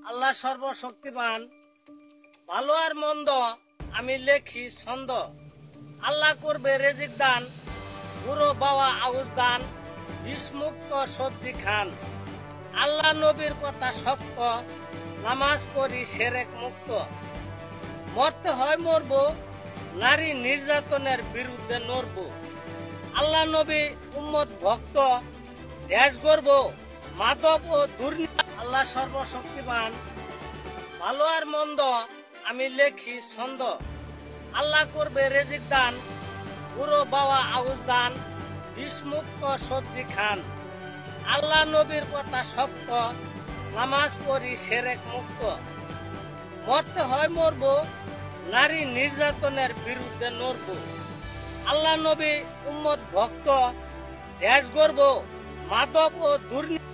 আল্লাহ সর্বশক্তিমান, ভালো আর মন্দ আমি লেখি ছন্দ। আল্লাহ করবে রেজিক দান, বুড়ো বাবা আউস দান, বিষমুক্ত সবজি খান। আল্লাহ নবীর কথা শক্ত, নামাজ পড়ি সেরেক মুক্ত। মরতে হয় মরব, নারী নির্যাতনের বিরুদ্ধে নড়ব। আল্লাহ নবী উম্মত ভক্ত, দেশ গর্ব মাদক ও দুর্নীতি। আল্লাহ সর্বশক্তিমান, ভালো আর মন্দ আমি লেখি ছন্দ। আল্লাহ করবে রেজিক দান, বুড়ো বাবা আউস দান, বিষমুক্ত সবজি খান। আল্লাহ নবীর কথা শক্ত, নামাজ পড়ি সেরেক মুক্ত। মরতে হয় মরব, নারী নির্যাতনের বিরুদ্ধে নড়ব। আল্লাহ নবী উম্মত ভক্ত, দেশ গর্ব মাদক ও দুর্নীতি।